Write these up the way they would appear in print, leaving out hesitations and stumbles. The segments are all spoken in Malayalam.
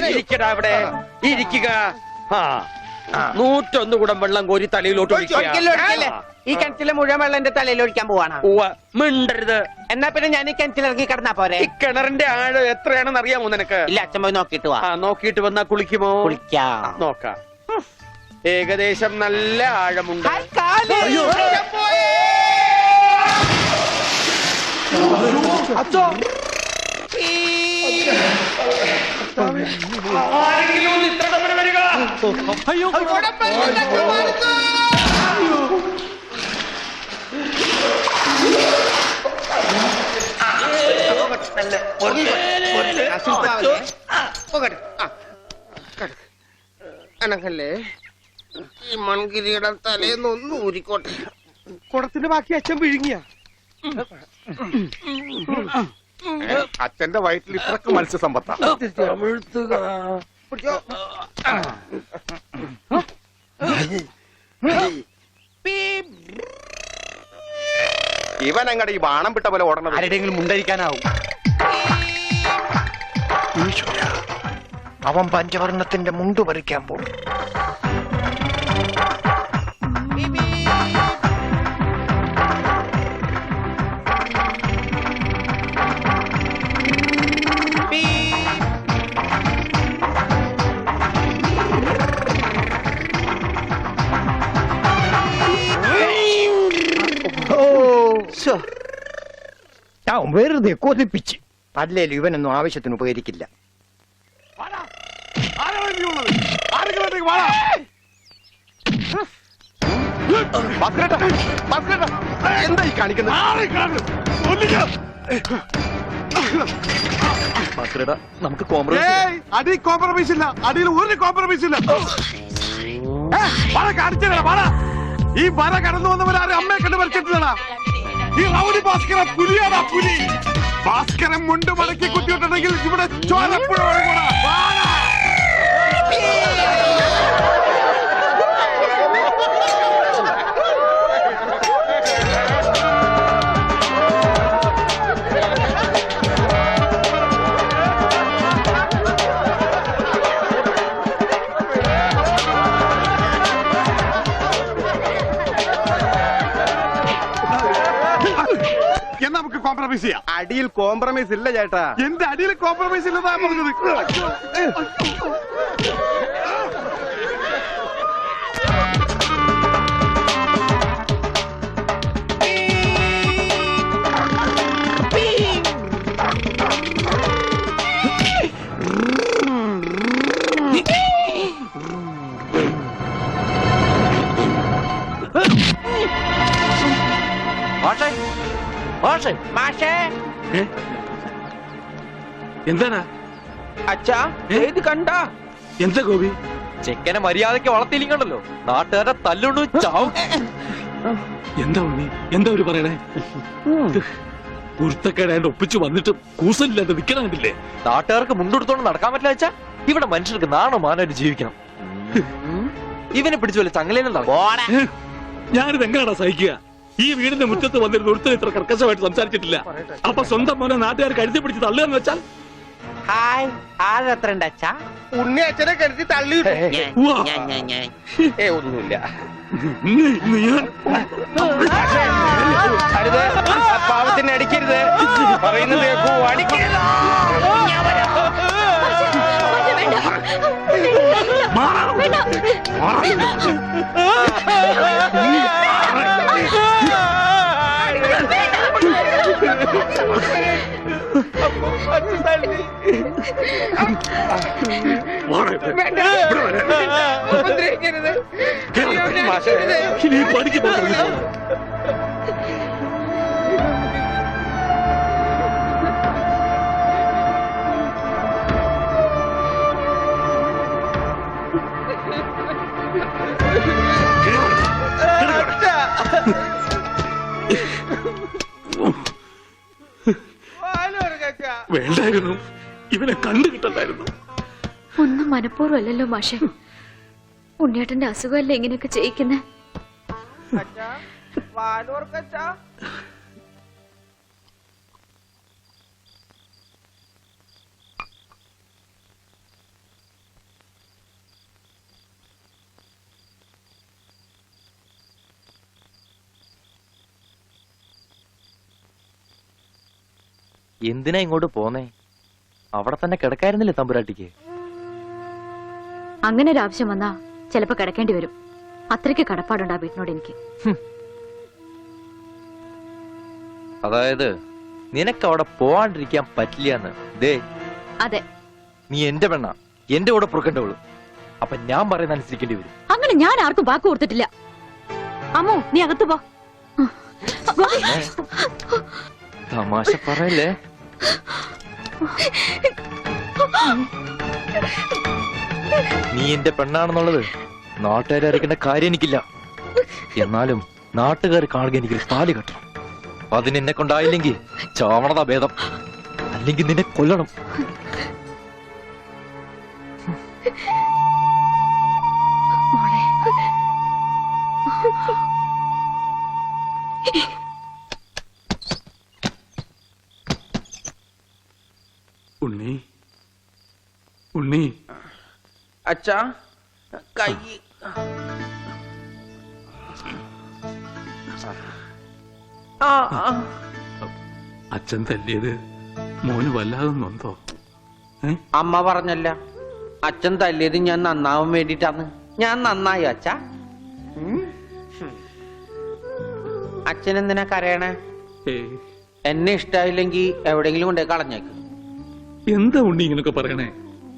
ഇരിക്കടാ അവിടെ ഇരിക്കുക. 101 കുടം വെള്ളം കോരി തലയിലോട്ട് ഈ കിണറ്റിലെ മുഴുവൻ വെള്ളം എന്റെ തലയിൽ ഒഴിക്കാൻ പോവാണ്. മിണ്ടരുത്. എന്നാ പിന്നെ ഞാൻ ഈ കിണറ്റിലിറങ്ങി കിടന്നാ പോരെ? ഈ കിണറിന്റെ ആഴം എത്രയാണെന്ന് അറിയാമോ നിനക്ക്? ഇല്ല, അച്ഛൻ പോയി നോക്കിട്ട് വാ. നോക്കിട്ട് വന്നാ കുളിക്കുമോ? കുളിക്കാം. നോക്കാം. ഏകദേശം നല്ല ആഴമുണ്ട്. അയ്യോ അനക്കല്ലേ ഈ മൺകിരിയുടെ തലേന്നൊന്ന് ഊരിക്കോട്ടെ. കുടത്തിന്റെ ബാക്കി അച്ഛൻ വിഴുങ്ങിയ. അച്ഛന്റെ വയറ്റിൽ ഇത്രക്ക് മത്സ്യസമ്പത്താ. ഇവൻ അങ്ങടെ ഈ ബാണം വിട്ട പോലെ ഓടണം. ആരുടെയെങ്കിലും മുണ്ടരിക്കാനാവും. അവൻ പഞ്ചവർണ്ണത്തിന്റെ മുണ്ട് പറിക്കാൻ പോകും. വെറുതെ കൊതിപ്പിച്ച്. അല്ലേലും ഇവനൊന്നും ആവശ്യത്തിന് ഉപകരിക്കില്ല. എന്തായി കാണിക്കുന്നത്? നമുക്ക് കോംപ്രമൈസ് ഇല്ല. അടിയിൽ ഒരു കോംപ്രമൈസ് ഇല്ല. ഈ വര കടന്നു വന്നവരാരും അമ്മയെ കണ്ട് വരച്ചിട്ടില്ലടാ. ഈ റൗഡി ഭാസ്കരൻ പുലിയാടാ, പുലി. ഭാസ്കരൻ മുണ്ട് മടക്കി കുത്തിയിട്ടുണ്ടെങ്കിൽ ഇവിടെ ചോരപ്പുഴ ഒഴുകൂടാ. നമുക്ക് കോംപ്രമൈസ് ചെയ്യാം. അടിയിൽ കോംപ്രമൈസ് ഇല്ല ചേട്ടാ. എന്റെ അടിയിൽ കോംപ്രമൈസ് ഇല്ലെന്നാ പറഞ്ഞത്. എന്താണ് അച്ഛാ ഇത് കണ്ട? എന്താ ഗോപി? ചെക്കനെ മര്യാദക്ക് വളർത്തിയില്ലണ്ടല്ലോ, നാട്ടുകാരെ തല്ലുണ്ടു ചാവും. എന്താ ഉണ്ണി, എന്താ ഒരു പറയണേ? കുരുത്തക്കേടായിട്ട് ഒപ്പിച്ചു വന്നിട്ട് കൂസലില്ലാതെ നിക്കണില്ലേ? നാട്ടുകാർക്ക് മുണ്ടെടുത്തോണ്ട് നടക്കാൻ പറ്റില്ല വെച്ചാ ഇവിടെ മനുഷ്യർക്ക് നാണോ മാനായിട്ട് ജീവിക്കണം. ഇവനെ പിടിച്ചു വല്ല ചങ്ങലേനുണ്ടാവും. ഞാനിത് എങ്ങനെയാണോ സഹിക്കുക? ഈ വീടിന്റെ മുറ്റത്ത് വന്നിരുന്ന ഒരുത്തർ ഇത്ര കർക്കശമായിട്ട് സംസാരിച്ചിട്ടില്ല. അപ്പൊ സ്വന്തം മോനെ നാട്ടുകാർ കരുതി പിടിച്ച് തള്ളുകയെന്ന് വെച്ചാൽ ഉണ്ണി അച്ഛനെ കരുതി തള്ളി. ഒന്നുമില്ല. പാവത്തിന് അടിക്കരുത്. പറയുന്നത് കേൾക്കൂ, അടിക്കരുത്. വേണ്ടായിരുന്നു, ഇവനെ കണ്ടു കിട്ടണ്ടായിരുന്നു. ഒന്നും മനഃപൂർവ്വമല്ലല്ലോ മാഷെ. ഉണ്ണിയേട്ടന്റെ അസുഖമല്ലേ ഇങ്ങനെയൊക്കെ ചെയ്യിക്കുന്നേ? എന്തിനാ ഇങ്ങോട്ട് പോന്നേ? അവിടെ തന്നെ കിടക്കായിരുന്നില്ലേ തമ്പുരാട്ടിക്ക്? അങ്ങനെ ഒരു ആവശ്യം വന്നാ ചിലപ്പോ കിടക്കേണ്ടി വരും. അത്രയ്ക്ക് കടപ്പാടുണ്ട് ആ വീട്ടിനോട് എനിക്ക്. അതായത് നിനക്ക് അവിടെ പോവാണ്ടിരിക്കാൻ പറ്റില്ല. ദേ, അതെ, നീ എന്റെ പെണ്ണ, എന്റെ കൂടെ പുറക്കേണ്ടവള്. അപ്പൊ ഞാൻ പറയുന്ന അനുസരിക്കേണ്ടി വരും. അങ്ങനെ ഞാൻ ആർക്കും വാക്ക് കൊടുത്തിട്ടില്ല. അമ്മോ, നീ അകത്ത് പോ. തമാശ പറയല്ലേ. നീ എന്റെ പെണ്ണാണെന്നുള്ളത് നാട്ടുകാരെ അറിയിക്കേണ്ട കാര്യം എനിക്കില്ല. എന്നാലും നാട്ടുകാർ കാണുക എനിക്ക് താലി കെട്ടണം. അതിന് എന്നെ കൊണ്ടായില്ലെങ്കിൽ ചാവണതാ ഭേദം, അല്ലെങ്കിൽ നിന്നെ കൊല്ലണം. ഉണ്ണി, ഉണ്ണി, അച്ഛാ കൈ അച്ഛൻ തല്ലിയത് മോന് വല്ലാതെ നൊന്തോ? അമ്മ പറഞ്ഞല്ല, അച്ഛൻ തല്ലിയത് ഞാൻ നന്നാവാൻ വേണ്ടിട്ടാണ്. ഞാൻ നന്നായി അച്ഛ. അച്ഛൻ എന്തിനാ കരയണേ? ഏയ്, എന്നെ ഇഷ്ടായില്ലെങ്കി എവിടെങ്കിലും കൊണ്ടേ കളഞ്ഞേക്ക്. എന്താ ഉണ്ണി ഇങ്ങനൊക്കെ പറയണേ?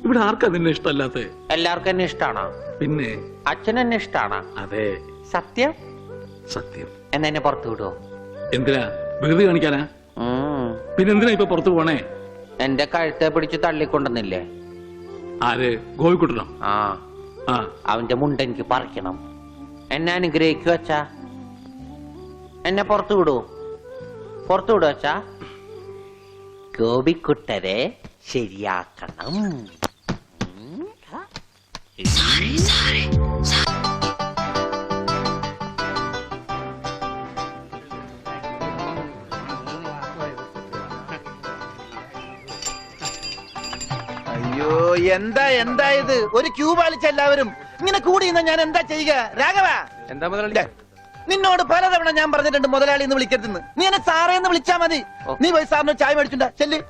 ഇവിടെ ആർക്കാ നിന്നെ ഇഷ്ടല്ലാത്ത? എല്ലാവർക്കും എന്നെ ഇഷ്ടാണോ? പിന്നെ അച്ഛൻ എന്നെ ഇഷ്ടാണോ? അതെ, സത്യം? സത്യം. എന്നാ എന്നെ പുറത്തു വിടുവോ? എന്തിനാ? വെറുതെ കാണിക്കാനാ? പിന്നെന്തിനാ ഇപ്പൊ പുറത്തു പോണേ? എന്റെ കഴുത്തെ പിടിച്ച് തള്ളിക്കൊണ്ടെന്നില്ലേ? ആര്? ഗോപിക്കുട്ടനോ? ആ, ആ, അവന്റെ മുണ്ട എനിക്ക് പറിക്കണം. എന്നെ അനുഗ്രഹിക്കൂ അച്ഛാ. എന്നെ പുറത്തു വിടൂ, പുറത്തു വിടൂ അച്ഛാ. ഗോപിക്കുട്ടരെ ശരിയാക്കണം. അയ്യോ, എന്താ ഇത്? ഒരു ക്യൂ പാലിച്ച എല്ലാവരും ഇങ്ങനെ കൂടി നിന്നാ ഞാൻ എന്താ ചെയ്യുക? രാഘവ, എന്താ മുതലാളി? നിന്നോട് പലതവണ ഞാൻ പറഞ്ഞിട്ടുണ്ട് മുതലാളി എന്ന് വിളിക്കരുതെന്ന്. നീ എന്നെ സാറേ എന്ന് വിളിച്ചാ മതി. നീ പോയി സാറിന് ചായ മേടിച്ചുണ്ടാ ചെല്ല്.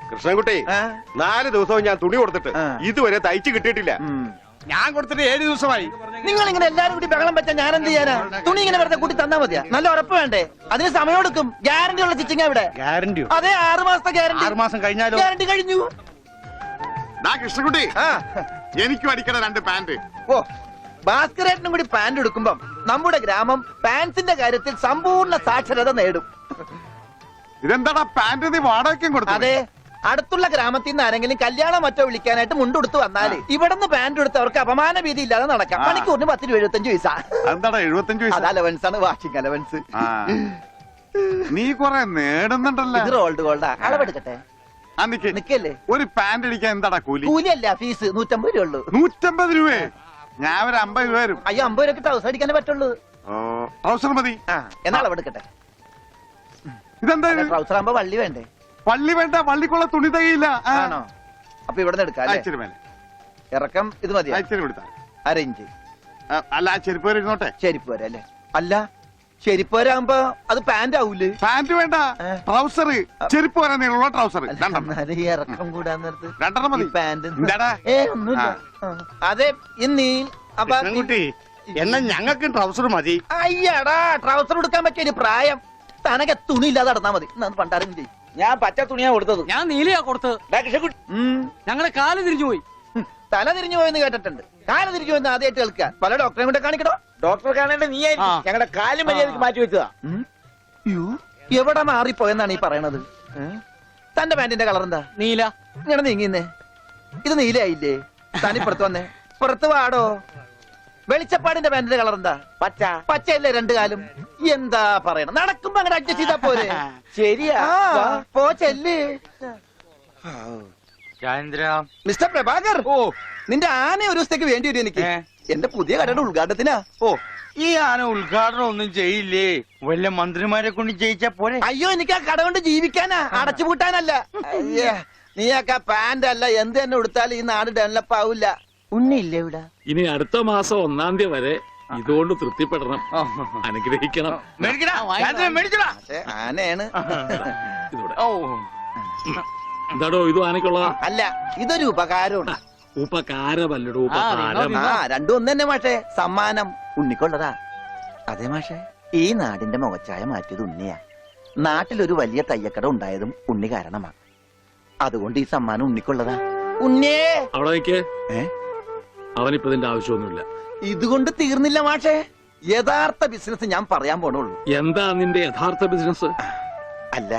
കൃഷ്ണൻകുട്ടി, ആ? 4 ദിവസവും ഞാൻ തുണി കൊടുത്തിട്ട് ആ. ഇതുവരെ തയ്ച്ചു കിട്ടിയിട്ടില്ല. ഞാൻ കൊടുത്തിട്ട് 7 ദിവസമായി. നിങ്ങൾ ഇങ്ങനെ എല്ലാരും കൂടി ബഹളം വെച്ചാൽ ഞാൻ എന്ത് ചെയ്യാനാ? തുണി ഇങ്ങനെ വെറുതെ കൂട്ടി തന്നാ മതിയാ? നല്ല ഉറപ്പ് വേണ്ടേ? അതിന് സമയം എടുക്കും. ഗ്യാരണ്ടി ഉള്ള സ്റ്റിച്ചിങ് ഇവിടെ. ഗ്യാരണ്ടിയോ? അതെ, 6 മാസത്തെ ഗ്യാരണ്ടി. 6 മാസം കഴിഞ്ഞാലോ? ഗ്യാരണ്ടി കഴിഞ്ഞു. കൃഷ്ണൻകുട്ടി, ആ, എനിക്കും അടിക്കണ 2 പാന്റ്. ഓ, ഭാസ്കരേട്ടനും കൂടി പാന്റ് എടുക്കുമ്പം നമ്മുടെ ഗ്രാമം പാൻസിന്റെ കാര്യത്തിൽ സമ്പൂർണ്ണ സാക്ഷരത നേടും. ഇതെന്താടാ പാന്റ് നീ വാടകയ്ക്കും കൊടുത്തു? അതെ, അടുത്തുള്ള ഗ്രാമത്തിൽ നിന്ന് ആരെങ്കിലും കല്യാണം മറ്റോ വിളിക്കാനായിട്ട് മുണ്ടെടുത്ത് വന്നാല് ഇവിടുന്ന് പാന്റ് എടുത്ത് അവർക്ക് അപമാന ഭീതി ഇല്ലാതെ നടക്കാം. മണിക്കൂറിന് 10-75 പൈസ. എന്താടാ 75 അത് പൈസ? അലവൻസ് ആണ്, വാഷിംഗ് അലവൻസ്. ആ. നീ കൊറേ നേടുന്നുണ്ടല്ലോ. ഇത് റോൾഡ് ഗോൾഡാ. അളവെടുക്കട്ടെ? നിക്കല്ലേ? ഒരു പാന്റ് അടിക്കാൻ എന്താടാ കൂലി? കൂലിയല്ല, ഫീസ് 150 രൂപ ഉള്ളൂ. 150 രൂപ? ഞാൻ ഒരു 50 രൂപ വരും. അയ്യോ, 50 രൂപയ്ക്ക് ട്രൗസർ അടിക്കാനേ പറ്റുള്ളൂ. ട്രൗസർ മതി. ആ, എന്നാ അളവെടുക്കട്ടെ? ഇതെന്താ ഇത്? ട്രൗസർ ആകുമ്പോ വള്ളി വേണ്ടേ? പള്ളി വേണ്ട, പള്ളിക്കുള്ള തുണി തകയില്ല. ആണോ? അപ്പൊ ഇവിടെ നിന്ന് എടുക്കാം. ഇച്ചിരി മേലെ, ഇറക്കം ഇത് മതി. ഇച്ചിരി കൊടുത്താ. അരയിഞ്ച്. അല്ല, ആ ചെരുപ്പ് വരെ ഇരുന്നോട്ടെ. ചെരിപ്പ് വരെ അല്ലേ? അല്ല, ചെരിപ്പ് വരാകുമ്പോ അത് പാന്റ് ആവൂലേ? പാന്റ് വേണ്ട, ട്രൗസർ. ചെരുപ്പ് വരെ നീളമുള്ള ട്രൗസർ. എന്നാലും ഈ ഇറക്കം കൂടാൻ നേരത്ത് 2 മതി. പാന്റ് എന്താടാ? ഒന്നുമില്ല. അതെ, ഇന്നീ അപ്പൊ എന്നാ ഞങ്ങൾക്ക് ട്രൗസർ മതി. അയ്യടാ, ട്രൗസർ എടുക്കാൻ പറ്റിയ പ്രായം. തനക്ക് തുണി ഇല്ലാതെ നടന്നാ മതി. പണ്ടാരും ചെയ്യും. ഞാൻ പച്ച തുണിയാ കൊടുത്തത്. ഞാൻ നീലയാ കൊടുത്തത്. ഞങ്ങളുടെ കാല് തിരിഞ്ഞു പോയി. തല തിരിഞ്ഞു പോയെന്ന് കേട്ടിട്ടുണ്ട്. കാല തിരിഞ്ഞു പോയെന്ന് ആദ്യമായിട്ട് കേൾക്കുക. പല ഡോക്ടറെ കൂടെ കാണിക്കണോ? ഡോക്ടറെ കാണേണ്ട നീ ഞങ്ങളുടെ കാലും മര്യാദക്ക് മാറ്റി വെച്ചതാ. എവിടെ മാറിപ്പോയെന്നാണ് ഈ പറയണത്? തന്റെ പാന്റിന്റെ കളർ എന്താ? നീല. ഇങ്ങനെ നീങ്ങിന്നേ. ഇത് നീലയായില്ലേ? തനിപ്പുറത്ത് വന്നേ. പുറത്ത് വാടോ. വെളിച്ചപ്പാടിന്റെ പാന്റിന്റെ കളർ എന്താ? പച്ച. പച്ചയല്ലേ 2 കാലും? എന്താ പറയണം? നടക്കുമ്പോ അങ്ങനെ അഡ്ജസ്റ്റ് ചെയ്താ പോരെ? ശരിയാ. പോ ചെല്ല്. മിസ്റ്റർ പ്രഭാകർ, നിന്റെ ആന ഒരു ദിവസത്തേക്ക് വേണ്ടി വരും എനിക്ക്. എന്റെ പുതിയ കടയുടെ ഉദ്ഘാടനത്തിനാ. ഈ ആന ഉദ്ഘാടനം ഒന്നും ചെയ്യില്ലേ? വല്ല മന്ത്രിമാരെ കൊണ്ട് ചെയ്യിച്ചാ പോലെ. അയ്യോ, എനിക്ക് ആ കട കൊണ്ട് ജീവിക്കാനാ, അടച്ചുപൂട്ടാനല്ല. നീയൊക്കെ പാന്റ് അല്ല എന്ത് തന്നെ കൊടുത്താലും ഈ നാട് ഡെവലപ്പ് ആവില്ല. ഉണ്ണിയില്ലേ ഇവിടെ? ഇനി അടുത്ത മാസം 1-ാം തീയതി വരെ ഇതുകൊണ്ട് തൃപ്തിപ്പെടണം, അനുഗ്രഹിക്കണം. മേടിക്കടാ, മേടിച്ചടാ. ആനയാണ്. ഇതൂടെ. എന്താടോ ഇത് ആനക്കുള്ളതാ? അല്ല, ഇതൊരു ഉപകാരമാണ്. ഉപകാരമല്ലടോ, ഉപകാരം. ആ, രണ്ടും ഒന്ന് തന്നെ മാഷേ. സമ്മാനം ഉണ്ണിക്കൊള്ളതാ. അതെ മാഷേ, ഈ നാടിന്റെ മുഖച്ചായ മാറ്റിയത് ഉണ്ണിയാ. നാട്ടിലൊരു വലിയ തയ്യക്കട ഉണ്ടായതും ഉണ്ണി കാരണമാ. അതുകൊണ്ട് ഈ സമ്മാനം ഉണ്ണിക്കൊള്ളതാ. ഉണ്ണിയേ അവിടെ നിൽക്കേ. ഏ, അവനിപ്പോ ഇതിന്റെ ആവശ്യമൊന്നുമില്ല. ഇതുകൊണ്ട് തീർന്നില്ല മാഷേ. യഥാർത്ഥ ബിസിനസ് ഞാൻ പറയാൻ പോണുള്ളൂ. എന്താ നിന്റെ യഥാർത്ഥ ബിസിനസ്? അല്ല,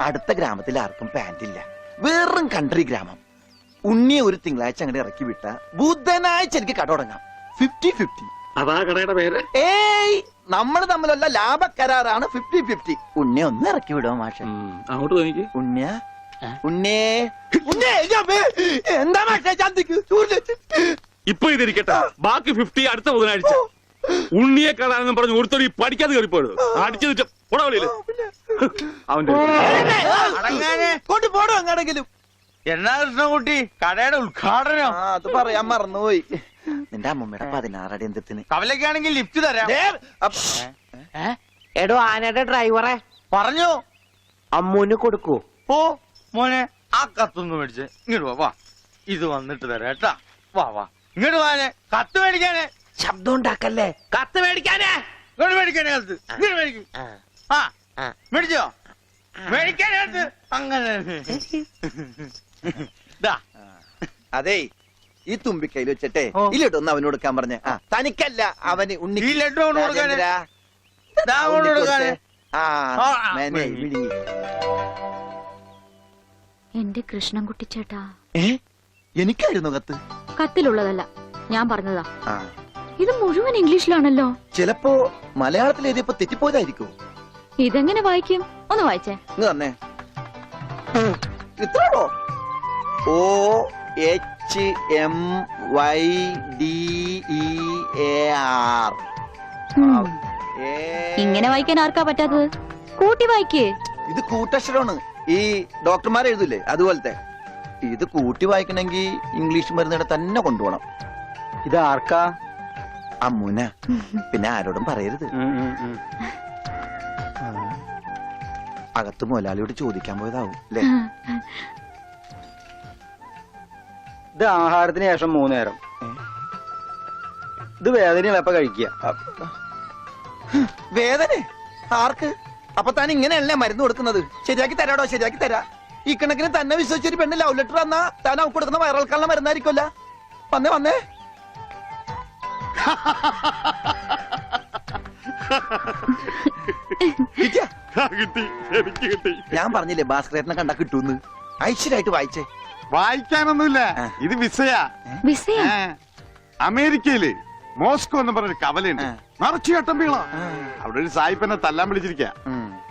അടുത്ത ഗ്രാമത്തിൽ ആർക്കും പാന്റ് ഇല്ല. വെറും കൺട്രി ഗ്രാമം. ഉണ്ണിയെ ഒരു തിങ്കളാഴ്ച അങ്ങോട്ട് ഇറക്കി വിട്ട ബുധനാഴ്ച എനിക്ക് കട തുടങ്ങാം. 50-50. അതാ കടയുടെ പേര്? ഏയ്, നമ്മൾ തമ്മിലുള്ള ലാഭക്കരാറാണ് 50-50. ഉണ്ണിയെ ഒന്ന് ഇറക്കി വിടുമോ മാഷെ? അങ്ങോട്ട് തോന്നിക്ക്. ഉണ്ണിയ ഉണ്ണേ ഉണ്ണേ, എന്താ മാഷെ ചന്തിക്ക് ഇപ്പൊ ഇതിരിക്കട്ടെ, ബാക്കി 50 അടുത്ത ബുധനാഴ്ച. ഉണ്ണിയെ കാണാനെന്നും പറഞ്ഞു ഒരുത്തടി പഠിക്കാതെ കയറിപ്പോയത് അടിച്ചു ഉടവളിയില് അവന്റെ കൊണ്ടുപോടോ അങ്ങാണെങ്കിലും. എന്നാ കൃഷ്ണൻകുട്ടി കടയുടെ ഉദ്ഘാടനം? അത് പറയാൻ മറന്നുപോയി. നിന്റെ അമ്മൂമ്മയുടെ 16 അടി എന്തിന്? കവലക്കാണെങ്കിൽ ലിഫ്റ്റ് തരാം. എടോ ആനയുടെ ഡ്രൈവറെ പറഞ്ഞു. അമ്മൂന് കൊടുക്കൂ. ഓ മോനെ, ആ കത്തൊന്ന് മേടിച്ച് ഇങ്ങോട്ട് വാ. വാ, ഇത് വന്നിട്ട് തരാം കേട്ടാ. വാ വാ, ഇങ്ങോട്ട് വാനെ. കത്ത് മേടിക്കാനേ. ശബ്ദം ഉണ്ടാക്കല്ലേ. കത്ത് മേടിക്കാനേ. ഇങ്ങോട്ട് മേടിക്കാനേ കത്ത്. ഇങ്ങോട്ട് മേടിക്കും. ആ മേടിച്ചോ? മേടിക്കാനേ കത്ത്. അങ്ങനെ അതെ, ഈ തുമ്പിക്കൈയിൽ വെച്ചിട്ടെ ഈ ലഡു ഒന്ന് അവന് കൊടുക്കാൻ പറഞ്ഞ. തനിക്കല്ല, അവന് ഉണ്ണി. ഈ ലഡു കൊണ്ട് കൊടുക്കാനേ. ദാ കൊണ്ട് കൊടുക്കാനേ. എന്റെ കൃഷ്ണൻകുട്ടി ചേട്ടാ. എനിക്കായിരുന്നു കത്ത്. കത്തിലുള്ളതല്ല, ഞാൻ പറഞ്ഞതാ. ആ, ഇത് മുഴുവൻ ഇംഗ്ലീഷിലാണല്ലോ. ചിലപ്പോ മലയാളത്തിൽ എഴുതിയപ്പോ തെറ്റിപ്പോയതായിരിക്കും. ഇതെങ്ങനെ വായിക്കും? ഒന്ന് വായിച്ചേ. ഇങ്ങ് തന്നെ. ഇത്രയോ? OHMYDEAR. ഇങ്ങനെ വായിക്കാൻ ആർക്കാ പറ്റാത്തത്? കൂട്ടി വായിക്കേ. ഇത് കൂട്ടക്ഷരമാണ്. ഈ ഡോക്ടർമാർ എഴുതൂലേ അതുപോലത്തെ. ഇത് കൂട്ടി വായിക്കണമെങ്കിൽ ഇംഗ്ലീഷ് മരുന്നിടെ തന്നെ കൊണ്ടുപോകണം. ഇത് ആർക്കാ? അമ്മൂന. പിന്നെ ആരോടും പറയരുത്. അകത്ത് മുതലാളിയോട് ചോദിക്കാൻ പോയതാവും അല്ലേ? ഇത് ആഹാരത്തിന് ശേഷം 3 നേരം. ഇത് വേദനയുള്ളപ്പ കഴിക്കുക. വേദന ആർക്ക്? അപ്പൊ താൻ ഇങ്ങനെയല്ലേ മരുന്ന് കൊടുക്കുന്നത്? ശരിയാക്കി തരാടോ, ശരിയാക്കി തരാ. ഈ കണക്കിന് തന്നെ വിശ്വസിച്ചൊരു പെണ്ണ് ലവ് ലെറ്റർ തന്നാ താൻ അവർക്ക് കൊടുക്കുന്ന വയറൽക്കാനുള്ള മരുന്നായിരിക്കുമല്ല. വന്നേ വന്നേ. ഞാൻ പറഞ്ഞില്ലേ ഭാസ്കരേട്ടനെ കണ്ടാ കിട്ടൂന്ന്. ഐശ്വര്യമായിട്ട് വായിച്ചേ. വായിക്കാനൊന്നുമില്ല, ഇത് വിസയാ. വിസയാ? അമേരിക്കയില് മോസ്കോ എന്ന് പറഞ്ഞൊരു കവലയുണ്ട്. നിറച്ചു ചട്ടമ്പികളാ. അവിടെ ഒരു സായിപ്പനെ തല്ലാൻ വിളിച്ചിരിക്ക.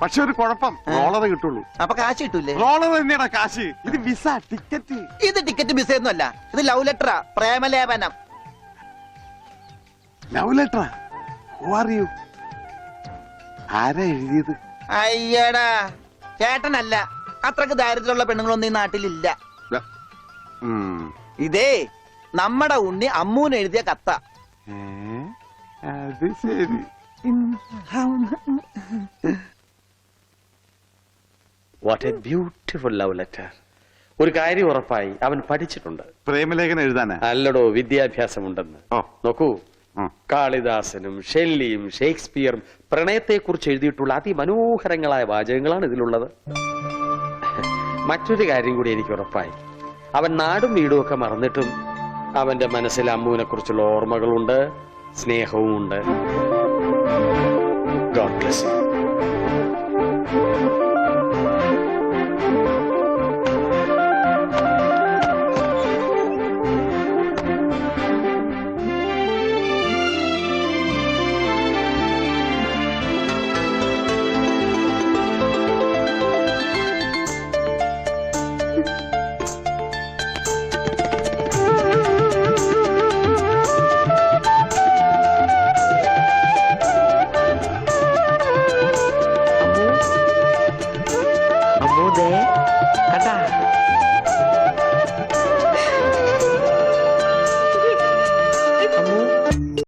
പക്ഷെ ഒരു കുഴപ്പം, റോളറ് കിട്ടുള്ളൂ. അപ്പൊ കാശ് കിട്ടൂലേ? റോളർ തന്നെയാ കാശ്. ഇത് വിസ, ടിക്കറ്റ്. ഇത് ടിക്കറ്റ് വിസ ഒന്നുമല്ല, ഇത് ലവ് ലെറ്ററാ, പ്രേമലേപനം. ലവ് ലെറ്ററാ? Who are you? ആരാ എഴുതിയത്? അയ്യടാ, ചേട്ടനല്ല. അത്രക്ക് ദാരിദ്ര്യമുള്ള പെണ്ണുങ്ങളൊന്നും ഈ നാട്ടിലില്ല. ഇതേ നമ്മടെ ഉണ്ണി അമ്മൂന് എഴുതിയ കത്ത. അത് ശരി. What A beautiful love letter. ഒരു കാര്യം ഉറപ്പായി, അവൻ പഠിച്ചിട്ടുണ്ട്. പ്രേമലേഖനം എഴുതാനാ? അല്ലടോ, വിദ്യാഭ്യാസമുണ്ടെന്ന്. നോക്കൂ, കാളിദാസനും ഷെല്ലിയും ഷേക്സ്പിയറും പ്രണയത്തെക്കുറിച്ച് എഴുതിയിട്ടുള്ള അതിമനോഹരങ്ങളായ വാചകങ്ങളാണ് ഇതിലുള്ളത്. മറ്റൊരു കാര്യം കൂടി എനിക്ക് ഉറപ്പായി, അവൻ നാടും വീടും ഒക്കെ മറന്നിട്ടും അവന്റെ മനസ്സിൽ അമ്മുവിനെ കുറിച്ചുള്ള ഓർമ്മകളുണ്ട്, സ്നേഹവും ഉണ്ട്. God bless you.